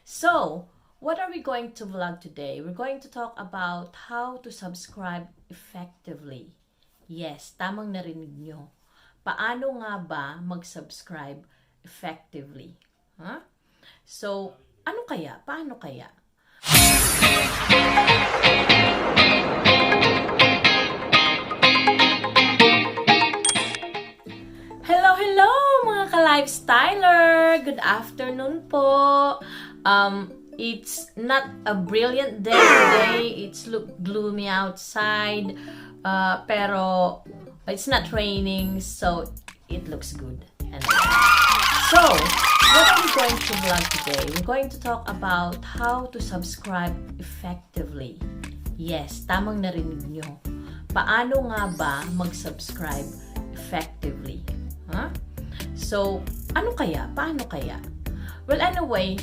So, what are we going to vlog today? We're going to talk about how to subscribe effectively. Yes, tamang narinig nyo. Paano nga ba mag-subscribe effectively? Huh? So, ano kaya? Paano kaya? Hello mga ka-Lyfstyler! Good afternoon po! It's not a brilliant day today. It's look gloomy outside. Pero it's not raining, so it looks good. So, what are we going to vlog today? We're going to talk about how to subscribe effectively. Yes, tamang narinig nyo. Paano nga ba mag-subscribe effectively? Huh? So, ano kaya? Paano kaya? Well, anyway,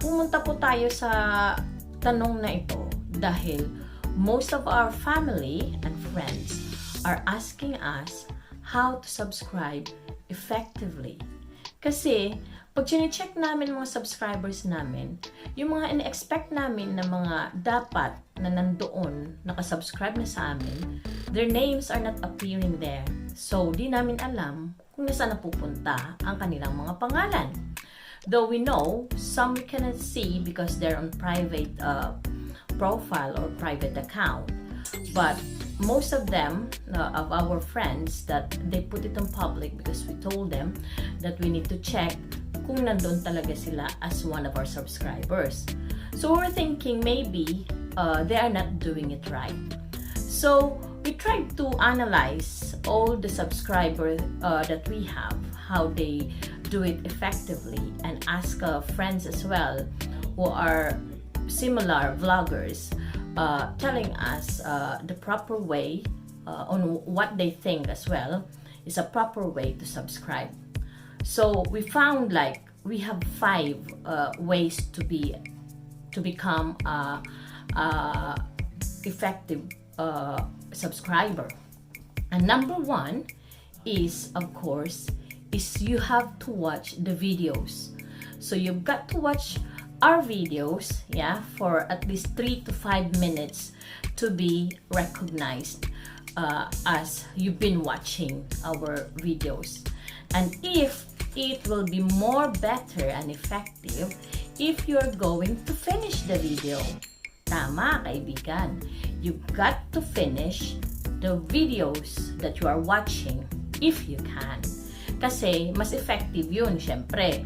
pumunta po tayo sa tanong na ito dahil most of our family and friends are asking us how to subscribe effectively. Kasi, pag chine-check namin mga subscribers namin, yung mga in-expect namin na mga dapat na nandoon, nakasubscribe na sa amin, their names are not appearing there. So, di namin alam kung nasaan napupunta ang kanilang mga pangalan. Though we know, some we cannot see because they're on private profile or private account. But most of them, of our friends, that they put it on public because we told them that we need to check kung nandun talaga sila as one of our subscribers. So we're thinking maybe they are not doing it right. So we tried to analyze all the subscribers that we have, how they do it effectively, and ask friends as well who are similar vloggers telling us the proper way on what they think as well is a proper way to subscribe. So we found like we have 5 ways to become effective subscriber. And number 1 is, of course, is you have to watch the videos. So you've got to watch our videos, yeah, for at least 3 to 5 minutes to be recognized as you've been watching our videos. And if it will be more better and effective if you're going to finish the video. Tama, kaibigan. You've got to finish the videos that you are watching if you can. Kasi mas effective yun, syempre.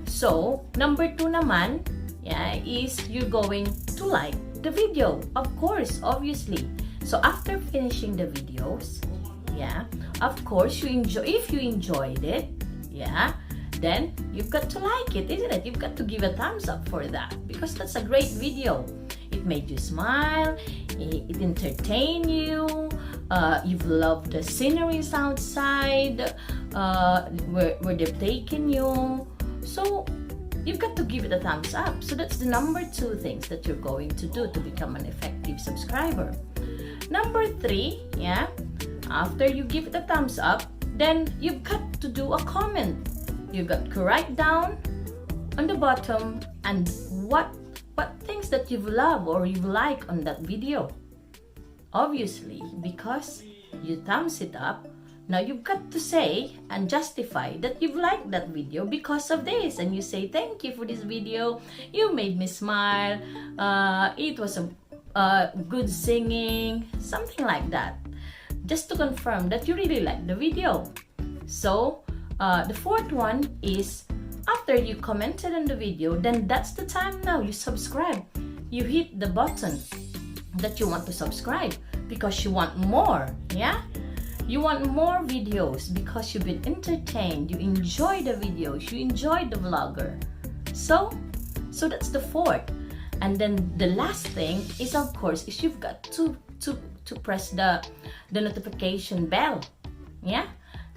So, number 2 naman, yeah, is you're going to like the video. Of course, obviously. So, after finishing the videos, yeah, of course, if you enjoyed it, yeah, then you've got to like it, isn't it? You've got to give a thumbs up for that because that's a great video. It made you smile, it entertained you, you've loved the sceneries outside, where they've taken you. So, you've got to give it a thumbs up. So, that's the number 2 things that you're going to do to become an effective subscriber. Number 3, yeah, after you give it a thumbs up, then you've got to do a comment. You've got to write down on the bottom and what things that you've loved or you like on that video. Obviously, because you thumbs it up, now you've got to say and justify that you've liked that video because of this. And you say, thank you for this video. You made me smile. It was a good singing. Something like that. Just to confirm that you really like the video. So, the 4th one is after you commented on the video, then that's the time now you subscribe. You hit the button that you want to subscribe because you want more, yeah? You want more videos because you've been entertained, you enjoy the videos, you enjoy the vlogger. So that's the 4th. And then the last thing is, of course, is you've got to press the notification bell, yeah?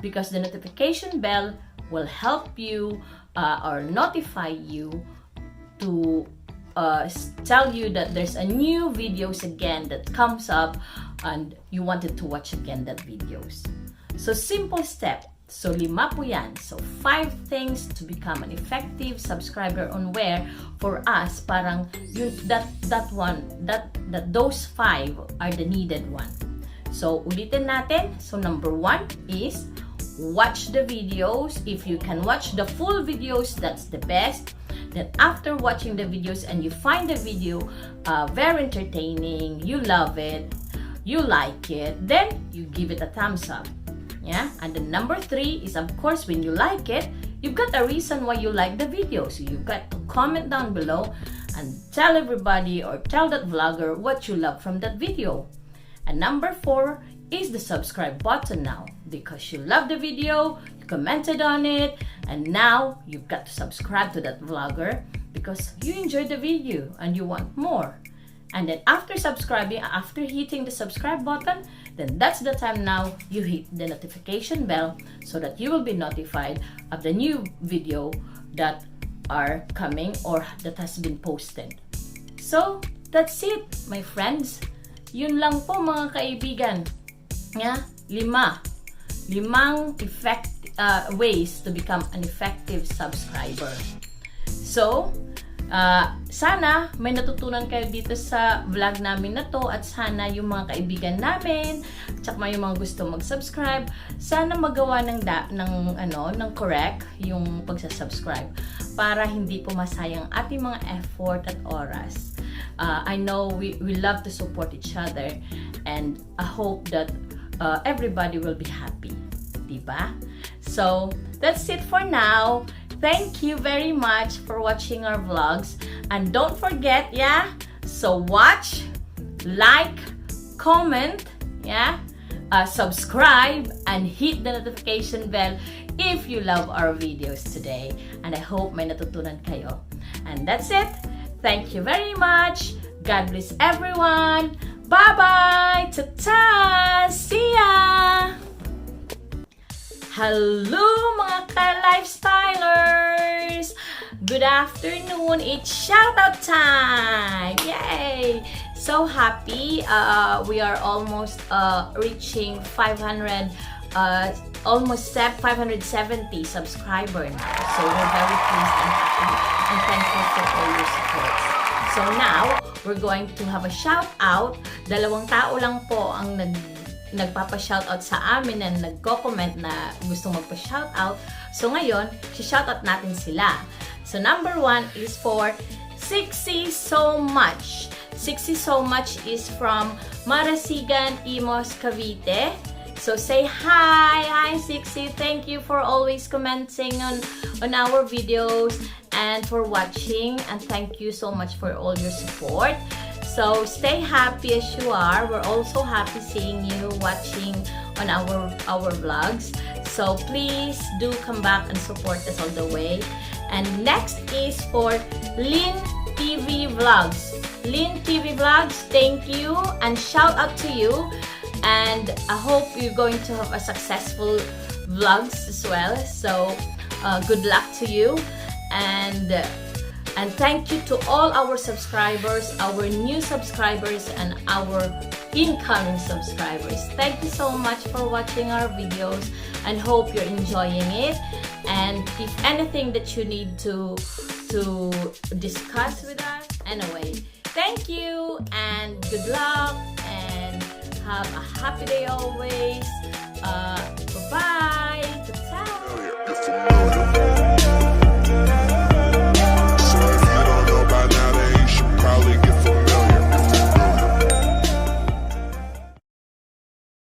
Because the notification bell will help you or notify you to tell you that there's a new videos again that comes up and you wanted to watch again that videos. So simple step So 5 po yan. So 5 things to become an effective subscriber on where for us parang yun, those 5 are the needed one. So ulitin natin. So number 1 is watch the videos. If you can watch the full videos, that's the best. Then after watching the videos and you find the video very entertaining, you love it, you like it, then you give it a thumbs up. Yeah, and then number 3 is, of course, when you like it, you've got a reason why you like the video. So you've got to comment down below and tell everybody or tell that vlogger what you love from that video. And number 4 is the subscribe button now, because you love the video, you commented on it, and now you've got to subscribe to that vlogger because you enjoyed the video and you want more. And then after subscribing, after hitting the subscribe button, then that's the time now you hit the notification bell so that you will be notified of the new video that are coming or that has been posted. So that's it, my friends. Yun lang po, mga kaibigan. Yeah, 5 ways to become an effective subscriber. So, sana may natutunan kayo dito sa vlog namin na to, at sana yung mga kaibigan namin at saka yung mga gusto mag-subscribe, sana magawa ng correct yung pagsa-subscribe para hindi po masayang ating mga effort at oras. I know we love to support each other, and I hope that everybody will be happy, diba? So that's it for now. Thank you very much for watching our vlogs, and don't forget, yeah, so watch, like, comment, yeah, subscribe, and hit the notification bell if you love our videos today. And I hope may natutunan kayo. And that's it. Thank you very much. God bless everyone. Bye-bye! Ta-ta! See ya! Hello mga ka-Lyfstylers! Good afternoon! It's shoutout time! Yay! So happy! We are almost reaching 500, almost 570 subscribers now. So we're very pleased and happy and thankful for all your support. So now, we're going to have a shout-out. 2 tao lang po ang nagpapa-shoutout sa amin and nagko-comment na gustong magpa-shoutout. So ngayon, si-shoutout natin sila. So number 1 is for Sixy So Much. Sixy So Much is from Marasigan, Imos, Cavite. So say hi! Hi Sixy! Thank you for always commenting on our videos and for watching, and thank you so much for all your support. So stay happy as you are. We're also happy seeing you watching on our vlogs. So please do come back and support us all the way. And next is for Lynn TV Vlogs. Lynn TV Vlogs, thank you and shout out to you. And I hope you're going to have a successful vlogs as well. So good luck to you. And thank you to all our subscribers, our new subscribers, and our incoming subscribers. Thank you so much for watching our videos, and hope you're enjoying it. And if anything that you need to discuss with us, anyway, thank you and good luck, and have a happy day always. Bye-bye. Ta-ta.